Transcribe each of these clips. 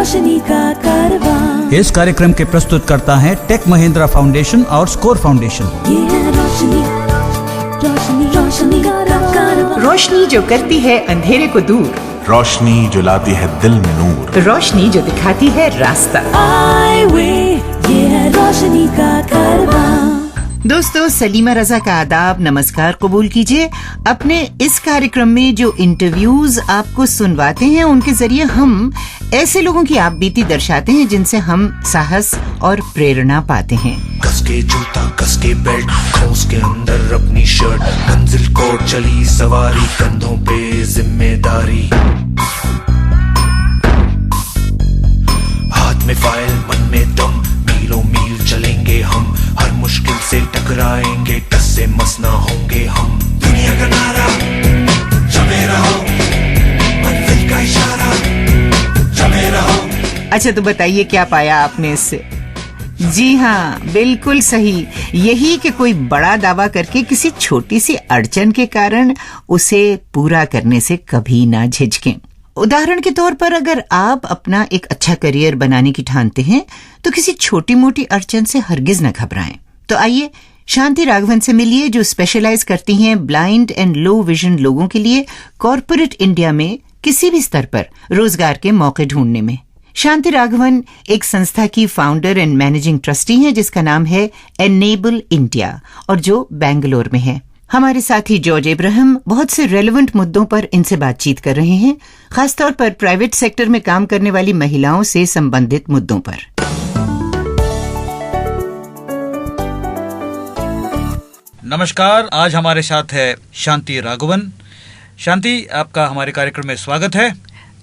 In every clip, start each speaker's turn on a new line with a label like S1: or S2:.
S1: रोशनी का कारवां।
S2: इस कार्यक्रम के प्रस्तुतकर्ता हैं टेक महिंद्रा फाउंडेशन और स्कोर फाउंडेशन।
S1: ये है रोशनी, रोशनी, रोशनी का कारवां।
S3: रोशनी जो करती है अंधेरे को दूर,
S4: रोशनी जो लाती है दिल में नूर,
S3: रोशनी जो दिखाती है रास्ता।
S1: आए वे, ये है रोशनी का कारवां।
S3: दोस्तों, सलीमा रजा का आदाब, नमस्कार कबूल कीजिए। अपने इस कार्यक्रम में जो इंटरव्यूज आपको सुनवाते हैं, उनके जरिए हम ऐसे लोगों की आप बीती दर्शाते हैं जिनसे हम साहस और प्रेरणा पाते हैं।
S5: कसके जूता, कसके बेल्ट, खोस के अंदर अपनी शर्ट, मंजिल को चली सवारी, कंधों पे जिम्मेदारी, हाथ में फाइल, मन में दम, मीलों मील चलेंगे हम, हर मुश्किल से टकराएंगे, टस से मस ना होंगे हम। दुनिया का नारा जमे रहो, मंजिल का इशारा जमे रहो।
S3: अच्छा, तो बताइए क्या पाया आपने इससे? जी हाँ, बिल्कुल सही। यही कि कोई बड़ा दावा करके किसी छोटी सी अड़चन के कारण उसे पूरा करने से कभी ना झिझकें। उदाहरण के तौर पर, अगर आप अपना एक अच्छा करियर बनाने की ठानते हैं तो किसी छोटी मोटी अड़चन से हरगिज न घबराएं। तो आइए शांति राघवन से मिलिए, जो स्पेशलाइज करती हैं ब्लाइंड एंड लो विजन लोगों के लिए कॉर्पोरेट इंडिया में किसी भी स्तर पर रोजगार के मौके ढूंढने में। शांति राघवन एक संस्था की फाउंडर एंड मैनेजिंग ट्रस्टी हैं जिसका नाम है एनेबल इंडिया और जो बेंगलोर में है। हमारे साथी जॉर्ज इब्राहिम बहुत से रेलेवेंट मुद्दों पर इनसे बातचीत कर रहे हैं, खासतौर पर प्राइवेट सेक्टर में काम करने वाली महिलाओं से संबंधित मुद्दों पर।
S2: नमस्कार, आज हमारे साथ है शांति राघवन। शांति, आपका हमारे कार्यक्रम में स्वागत है।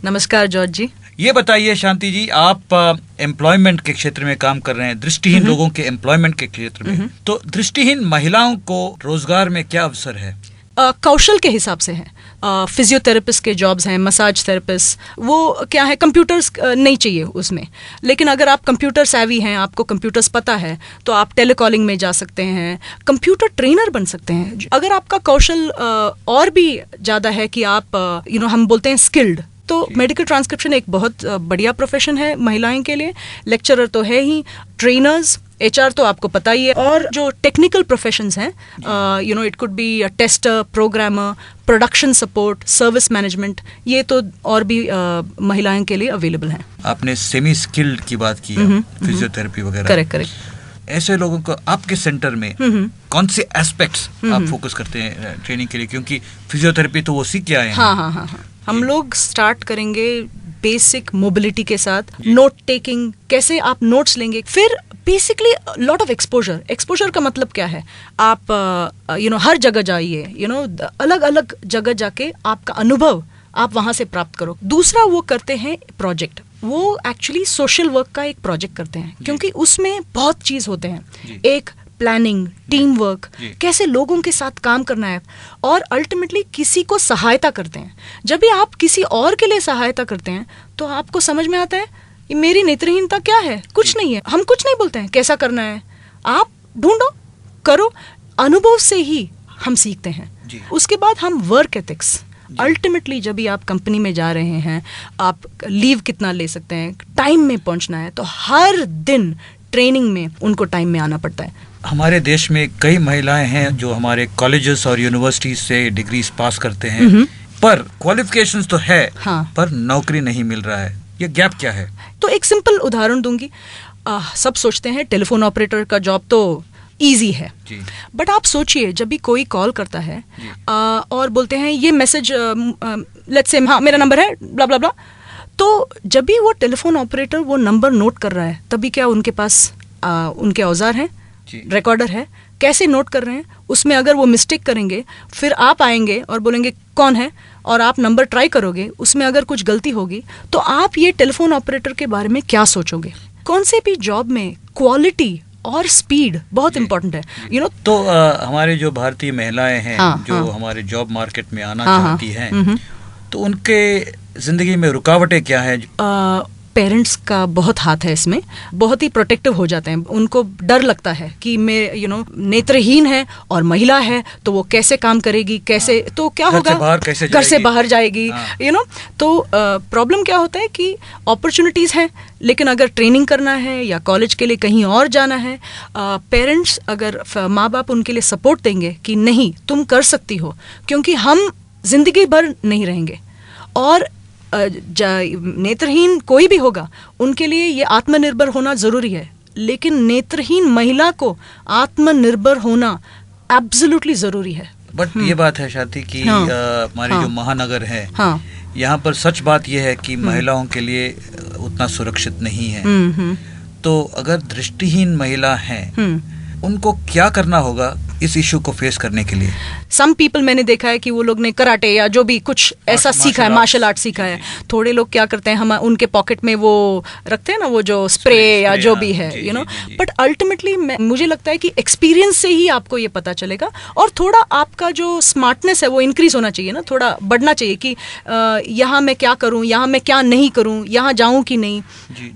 S6: नमस्कार जॉर्ज जी।
S2: ये बताइए शांति जी, आप एम्प्लॉयमेंट के क्षेत्र में काम कर रहे हैं, दृष्टिहीन लोगों के एम्प्लॉयमेंट के क्षेत्र में। तो दृष्टिहीन महिलाओं को रोजगार में क्या अवसर है?
S6: कौशल के हिसाब से है। फिजियोथेरेपिस्ट के जॉब्स हैं, मसाज थेरेपिस्ट, वो क्या है, कंप्यूटर्स नहीं चाहिए उसमें। लेकिन अगर आप कंप्यूटर सैवी हैं, आपको कंप्यूटर्स पता है, तो आप टेलीकॉलिंग में जा सकते हैं, कंप्यूटर ट्रेनर बन सकते हैं। अगर आपका कौशल और भी ज़्यादा है कि आप हम बोलते हैं स्किल्ड, तो मेडिकल ट्रांसक्रिप्शन एक बहुत बढ़िया प्रोफेशन है महिलाओं के लिए। लेक्चरर तो है ही, ट्रेनर्स, HR तो आपको पता ही है, और जो टेक्निकल प्रोफेशंस हैं, it could be tester, programmer, production support, service management, ये तो और भी महिलाओं के लिए अवेलेबल हैं।
S2: आपने सेमी स्किल्ड की बात की, फिजियोथेरेपी वगैरह।
S6: करेक्ट।
S2: ऐसे लोगों को आपके सेंटर में कौन से एस्पेक्ट्स आप फोकस करते हैं ट्रेनिंग के लिए? क्योंकि फिजियोथेरेपी तो वो सीख के आए हैं।
S6: हाँ। हम लोग स्टार्ट करेंगे बेसिक मोबिलिटी के साथ, नोट टेकिंग, कैसे आप नोट्स लेंगे, फिर बेसिकली लॉट ऑफ एक्सपोजर का मतलब क्या है, आप हर जगह जाइए, अलग अलग जगह जाके आपका अनुभव आप वहां से प्राप्त करो। दूसरा वो करते हैं प्रोजेक्ट, वो एक्चुअली सोशल वर्क का एक प्रोजेक्ट करते हैं, क्योंकि उसमें बहुत चीज होते हैं। एक प्लानिंग, टीम वर्क, कैसे लोगों के साथ काम करना है, और अल्टीमेटली किसी को सहायता करते हैं। जब भी आप किसी और के लिए सहायता करते हैं तो आपको समझ में आता है कि मेरी नेत्रहीनता क्या है, कुछ नहीं है। हम कुछ नहीं बोलते हैं कैसा करना है, आप ढूंढो, करो, अनुभव से ही हम सीखते हैं। उसके बाद हम वर्क एथिक्स, अल्टीमेटली जब भी आप कंपनी में जा रहे हैं, आप लीव कितना ले सकते हैं, टाइम में पहुंचना है, तो हर दिन ट्रेनिंग में उनको टाइम में आना पड़ता है।
S2: हमारे देश में कई महिलाएं हैं जो हमारे कॉलेजेस और यूनिवर्सिटी से डिग्रीज पास करते हैं, पर क्वालिफिकेशंस तो है, पर नौकरी नहीं मिल रहा है। ये गैप क्या है?
S6: तो एक सिंपल उदाहरण दूंगी। सब सोचते हैं टेलीफोन ऑपरेटर का जॉब तो इजी है, बट आप सोचिए, जब भी कोई कॉल करता है और बोलते हैं ये मैसेज, लेट्स से, हाँ मेरा नंबर है ब्ला ब्ला ब्ला, तो जब भी वो टेलीफोन ऑपरेटर वो नंबर नोट कर रहा है, तभी क्या उनके पास उनके औजार हैं, रिकॉर्डर है, कैसे नोट कर रहे हैं, उसमें अगर वो मिस्टेक करेंगे, फिर आप आएंगे और बोलेंगे कौन है, और आप नंबर ट्राई करोगे, उसमें अगर कुछ गलती होगी, तो आप ये टेलीफोन ऑपरेटर के बारे में क्या सोचोगे? कौन से भी जॉब में क्वालिटी और स्पीड बहुत इंपॉर्टेंट है,
S2: तो हमारे जो भारतीय महिलाएं हैं, जो हमारे जॉब मार्केट में आना चाहती हैं, तो उनके जिंदगी में रुकावटें क्या है?
S6: पेरेंट्स का बहुत हाथ है इसमें, बहुत ही प्रोटेक्टिव हो जाते हैं। उनको डर लगता है कि मैं नेत्रहीन है और महिला है तो वो कैसे काम करेगी, कैसे तो क्या होगा, घर से बाहर जाएगी, तो प्रॉब्लम क्या होता है कि अपॉर्चुनिटीज हैं, लेकिन अगर ट्रेनिंग करना है या कॉलेज के लिए कहीं और जाना है, पेरेंट्स अगर माँ बाप उनके लिए सपोर्ट देंगे कि नहीं तुम कर सकती हो, क्योंकि हम जिंदगी भर नहीं रहेंगे और नेत्रहीन कोई भी होगा उनके लिए ये आत्मनिर्भर होना जरूरी है, लेकिन नेत्रहीन महिला को आत्मनिर्भर होना एब्सोल्युटली जरूरी है।
S2: बट ये बात है शांति कि हमारे जो महानगर है, यहाँ पर सच बात यह है कि महिलाओं के लिए उतना सुरक्षित नहीं है। तो अगर दृष्टिहीन महिला हैं, उनको क्या करना होगा इस इशू को फेस करने के लिए?
S6: सम पीपल मैंने देखा है कि वो लोग ने कराटे या जो भी कुछ ऐसा सीखा है, मार्शल आर्ट सीखा है। थोड़े लोग क्या करते हैं, हम उनके पॉकेट में वो रखते हैं ना, वो जो स्प्रे या जो भी है, बट अल्टीमेटली मुझे लगता है कि एक्सपीरियंस से ही आपको ये पता चलेगा, और थोड़ा आपका जो स्मार्टनेस है वो इंक्रीज होना चाहिए ना, थोड़ा बढ़ना चाहिए कि यहाँ मैं क्या करूँ, यहाँ मैं क्या नहीं करूँ, यहाँ जाऊँ कि नहीं।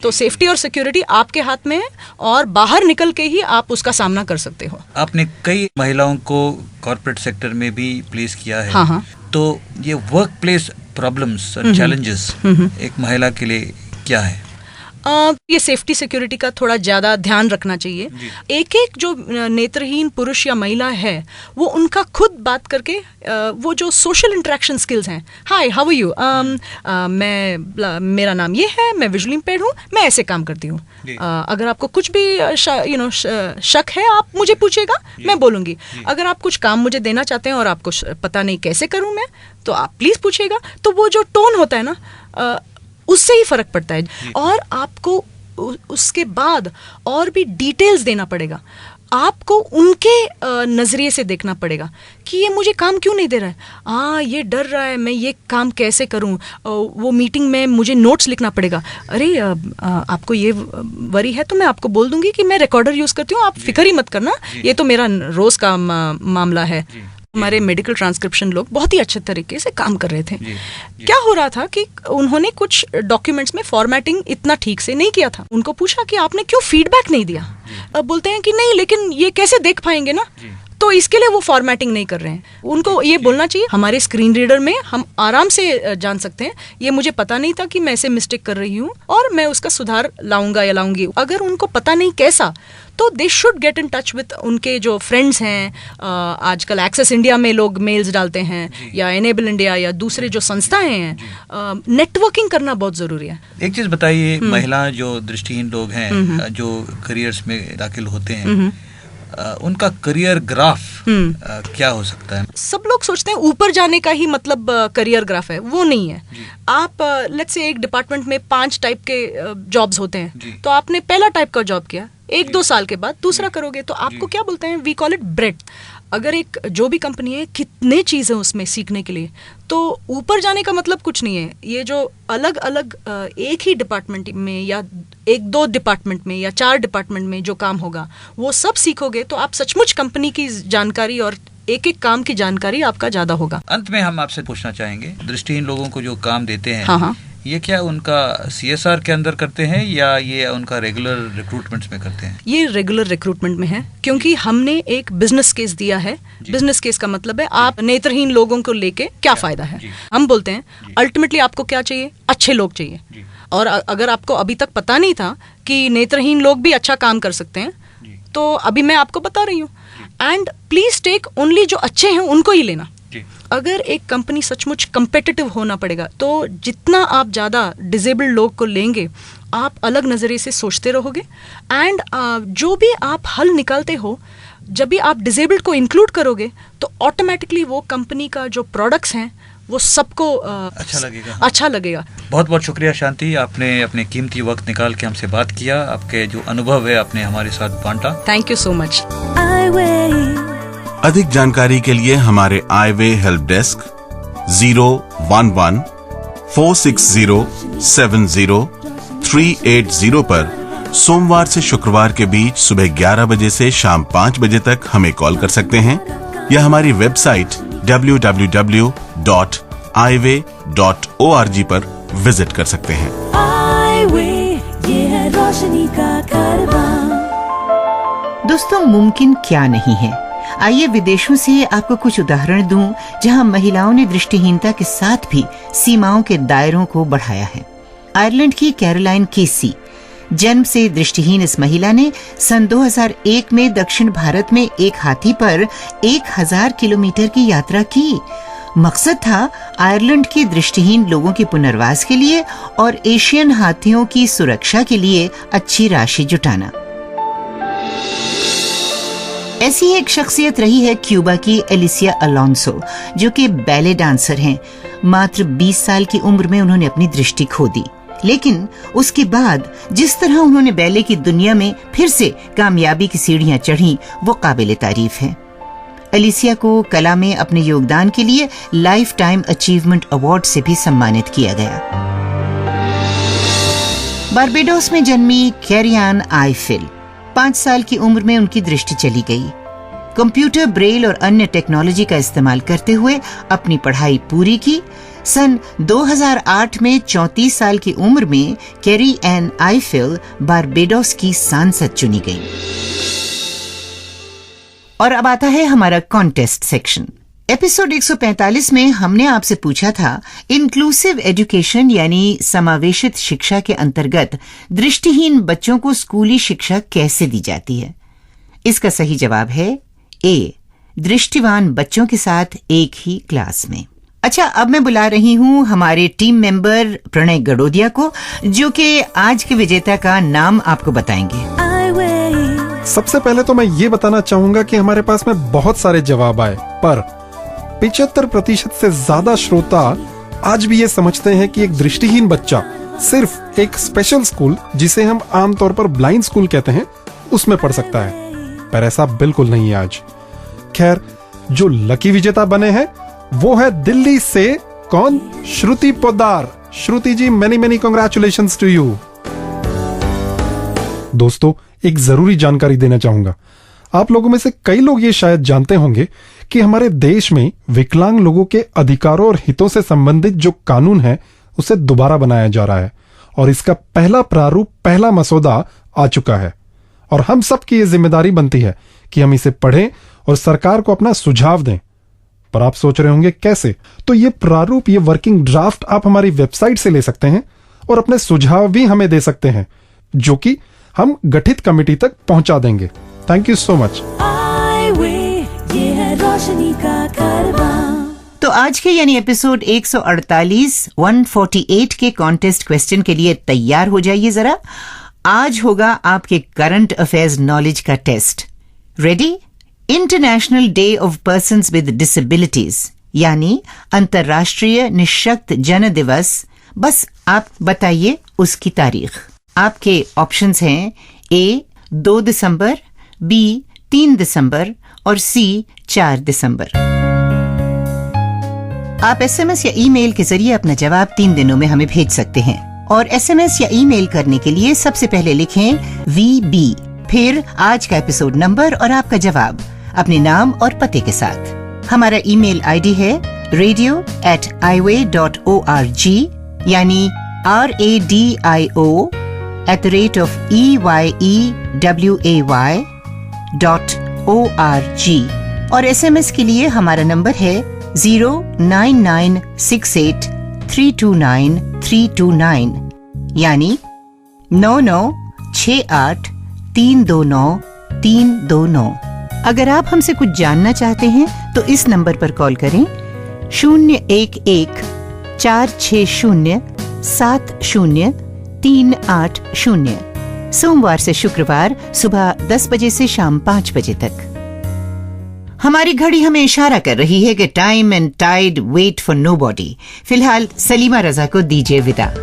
S6: तो सेफ्टी और सिक्योरिटी आपके हाथ में है और बाहर निकल के ही आप उसका सामना कर सकते हो।
S2: आपने कई महिलाओं को कॉर्पोरेट सेक्टर में भी प्लेस किया है।
S6: हाँ।
S2: तो ये वर्क प्लेस प्रॉब्लम्स और चैलेंजेस एक महिला के लिए क्या है?
S6: ये सेफ्टी सिक्योरिटी का थोड़ा ज़्यादा ध्यान रखना चाहिए। एक एक जो नेत्रहीन पुरुष या महिला है वो उनका खुद बात करके वो जो सोशल इंटरेक्शन स्किल्स हैं, हाय हाउ आर यू, मेरा नाम ये है, मैं विजुअली इम्पेयर्ड हूँ, मैं ऐसे काम करती हूँ, अगर आपको कुछ भी शक है आप मुझे पूछिएगा, मैं बोलूँगी। अगर आप कुछ काम मुझे देना चाहते हैं और आपको पता नहीं कैसे करूँ मैं, तो आप प्लीज़ पूछिएगा। तो वो जो टोन होता है ना, उससे ही फर्क पड़ता है। और आपको उसके बाद और भी डिटेल्स देना पड़ेगा, आपको उनके नजरिए से देखना पड़ेगा कि ये मुझे काम क्यों नहीं दे रहा है, ये डर रहा है, मैं ये काम कैसे करूं, वो मीटिंग में मुझे नोट्स लिखना पड़ेगा, अरे आपको ये वरी है तो मैं आपको बोल दूंगी कि मैं रिकॉर्डर यूज करती हूँ, आप फिक्र ही मत करना, ये तो मेरा रोज का मामला है। हमारे मेडिकल ट्रांसक्रिप्शन लोग बहुत ही अच्छे तरीके से काम कर रहे थे। क्या हो रहा था कि उन्होंने कुछ डॉक्यूमेंट्स में फॉर्मेटिंग इतना ठीक से नहीं किया था। उनको पूछा कि आपने क्यों फीडबैक नहीं दिया, अब बोलते हैं कि नहीं लेकिन ये कैसे देख पाएंगे ना, तो इसके लिए वो फॉर्मेटिंग नहीं कर रहे हैं। उनको ये बोलना चाहिए हमारे स्क्रीन रीडर में हम आराम से जान सकते हैं, ये मुझे पता नहीं था कि मैं ऐसे मिस्टेक कर रही हूँ और मैं उसका सुधार लाऊंगा या लाऊंगी। अगर उनको पता नहीं कैसा, तो they should get in touch with उनके जो फ्रेंड्स हैं। आजकल एक्सेस इंडिया में लोग मेल्स डालते हैं, या एनेबल इंडिया या दूसरे जो संस्थाएं हैं, नेटवर्किंग करना बहुत जरूरी है।
S2: एक चीज बताइए, महिला जो दृष्टिहीन लोग हैं जो करियर्स में दाखिल होते हैं, उनका करियर ग्राफ क्या हो सकता है?
S6: सब लोग सोचते हैं ऊपर जाने का ही मतलब करियर ग्राफ है, वो नहीं है। आप लेट्स से एक डिपार्टमेंट में 5 टाइप के जॉब्स होते हैं, तो आपने पहला टाइप का जॉब किया, 1-2 साल के बाद दूसरा करोगे, तो आपको क्या बोलते हैं, वी कॉल इट ब्रेड। अगर एक जो भी कंपनी है, कितने चीज़ें उसमें सीखने के लिए, तो ऊपर जाने का मतलब कुछ नहीं है। ये जो अलग अलग एक ही डिपार्टमेंट में या 1-2 डिपार्टमेंट में या 4 डिपार्टमेंट में जो काम होगा वो सब सीखोगे, तो आप सचमुच कंपनी की जानकारी और एक एक काम की जानकारी आपका ज्यादा होगा।
S2: अंत में हम आपसे पूछना चाहेंगे, दृष्टिहीन लोगों को जो काम देते हैं, ये क्या उनका CSR के अंदर करते हैं या ये उनका रेगुलर रिक्रूटमेंट्स में करते हैं? ये
S6: रेगुलर रिक्रूटमेंट में है, क्योंकि हमने एक बिजनेस केस दिया है। बिजनेस केस का मतलब है आप नेत्रहीन लोगों को लेके क्या फायदा है। हम बोलते हैं अल्टीमेटली आपको क्या चाहिए, अच्छे लोग चाहिए। और अगर आपको अभी तक पता नहीं था कि नेत्रहीन लोग भी अच्छा काम कर सकते हैं, तो अभी मैं आपको बता रही हूँ। एंड प्लीज टेक ओनली जो अच्छे हैं उनको ही लेना। अगर एक कंपनी सचमुच कंपेटिटिव होना पड़ेगा, तो जितना आप ज़्यादा डिसेबल्ड लोग को लेंगे, आप अलग नज़रिए से सोचते रहोगे। एंड जो भी आप हल निकालते हो, जब भी आप डिसेबल्ड को इंक्लूड करोगे, तो ऑटोमेटिकली वो कंपनी का जो प्रोडक्ट्स हैं वो सबको अच्छा लगेगा।
S2: बहुत बहुत शुक्रिया शांति, आपने अपने कीमती वक्त निकाल के हमसे बात किया, आपके जो अनुभव है आपने हमारे साथ बांटा।
S6: Thank you so much.
S4: अधिक जानकारी के लिए हमारे आईवे हेल्प डेस्क 011-460-70-380 पर सोमवार से शुक्रवार के बीच सुबह 11 बजे से शाम 5 बजे तक हमें कॉल कर सकते हैं, या हमारी वेबसाइट www.ive.org पर विजिट कर सकते हैं।
S1: आई वे, ये है रोशनी का कारवां।
S3: दोस्तों, मुमकिन क्या नहीं है। आइए विदेशों से आपको कुछ उदाहरण दूं जहां महिलाओं ने दृष्टिहीनता के साथ भी सीमाओं के दायरों को बढ़ाया है। आयरलैंड की कैरोलाइन केसी, जन्म से दृष्टिहीन इस महिला ने सन 2001 में दक्षिण भारत में एक हाथी पर 1000 किलोमीटर की यात्रा की। मकसद था आयरलैंड के दृष्टिहीन लोगों के पुनर्वास के लिए और एशियन हाथियों की सुरक्षा के लिए अच्छी राशि जुटाना। ऐसी एक शख्सियत रही है क्यूबा की एलिसिया अलोंसो, जो कि बैले डांसर हैं। मात्र 20 साल की उम्र में उन्होंने अपनी दृष्टि खो दी, लेकिन उसके बाद जिस तरह उन्होंने बैले की दुनिया में फिर से कामयाबी की सीढ़ियां चढ़ी, वो काबिले तारीफ है। एलिसिया को कला में अपने योगदान के लिए लाइफ टाइम अचीवमेंट अवार्ड से भी सम्मानित किया गया। बारबेडोस में जन्मी कैरियान आइफिल, 5 साल की उम्र में उनकी दृष्टि चली गई। कंप्यूटर, ब्रेल और अन्य टेक्नोलॉजी का इस्तेमाल करते हुए अपनी पढ़ाई पूरी की। सन 2008 में 34 साल की उम्र में कैरी एन आइफिल बारबेडोस की सांसद चुनी गई। और अब आता है हमारा कॉन्टेस्ट सेक्शन। एपिसोड 145 में हमने आपसे पूछा था, इंक्लूसिव एजुकेशन यानी समावेशित शिक्षा के अंतर्गत दृष्टिहीन बच्चों को स्कूली शिक्षा कैसे दी जाती है। इसका सही जवाब है ए, दृष्टिवान बच्चों के साथ एक ही क्लास में। अच्छा, अब मैं बुला रही हूँ हमारे टीम मेंबर प्रणय गडोदिया को, जो कि आज के विजेता का नाम आपको बताएंगे।
S7: सबसे पहले तो मैं ये बताना चाहूंगा कि हमारे पास में बहुत सारे जवाब आए, पर 75% से ज्यादा श्रोता आज भी ये समझते हैं कि एक दृष्टिहीन बच्चा सिर्फ एक स्पेशल स्कूल, जिसे हम आमतौर पर ब्लाइंड स्कूल कहते हैं, उसमें पढ़ सकता है। पर ऐसा बिल्कुल नहीं है आज। खैर, जो लकी विजेता बने हैं वो है दिल्ली से कौन? श्रुति पोद्दार। श्रुति जी, मेनी कांग्रेचुलेशंस टू यू। दोस्तों, एक जरूरी जानकारी देना चाहूंगा। आप लोगों में से कई लोग ये शायद जानते होंगे कि हमारे देश में विकलांग लोगों के अधिकारों और हितों से संबंधित जो कानून है, उसे दोबारा बनाया जा रहा है और इसका पहला प्रारूप, पहला मसौदा आ चुका है। और हम सब की ये जिम्मेदारी बनती है कि हम इसे पढ़ें और सरकार को अपना सुझाव दें। पर आप सोच रहे होंगे कैसे? तो ये प्रारूप, ये वर्किंग ड्राफ्ट आप हमारी वेबसाइट से ले सकते हैं और अपने सुझाव भी हमें दे सकते हैं, जो कि हम गठित कमेटी तक पहुंचा देंगे। Thank you so much.
S3: तो आज के यानी एपिसोड 148 के कॉन्टेस्ट क्वेश्चन के लिए तैयार हो जाइए जरा। आज होगा आपके करंट अफेयर्स नॉलेज का test. Ready? International day of persons with disabilities यानी अंतर्राष्ट्रीय निःशक्त जन दिवस। बस आप बताइए उसकी तारीख। आपके ऑप्शंस हैं ए 2 दिसंबर, बी 3 दिसंबर और सी 4 दिसंबर। आप एसएमएस या ईमेल के जरिए अपना जवाब 3 दिनों में हमें भेज सकते हैं। और एसएमएस या ईमेल करने के लिए सबसे पहले लिखें VB, फिर आज का एपिसोड नंबर और आपका जवाब अपने नाम और पते के साथ। हमारा ईमेल आईडी है radio@iway.org यानी radio@EYEWAY.org। और एसएमएस के लिए हमारा नंबर है 09968329329 यानी 9968329329। अगर आप हमसे कुछ जानना चाहते हैं तो इस नंबर पर कॉल करें 011-460-70-380 सोमवार से शुक्रवार सुबह 10 बजे से शाम 5 बजे तक। हमारी घड़ी हमें इशारा कर रही है कि time and tide wait for nobody. फिलहाल सलीमा रजा को दीजिए विदा।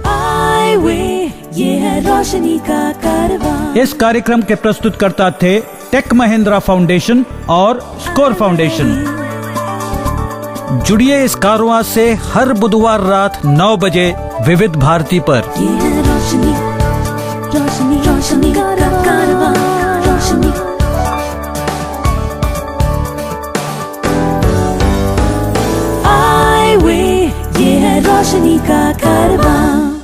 S1: ये है रोशनी का कारवां।
S8: इस कार्यक्रम के प्रस्तुतकर्ता थे टेक महिंद्रा फाउंडेशन और स्कोर फाउंडेशन। जुड़िए इस कारवां से हर बुधवार रात 9 बजे विविध भारती पर।
S1: ये है रोशनी, रोशनी, रोशनी का कारवां, रोशनी। ये है रोशनी का कारवां।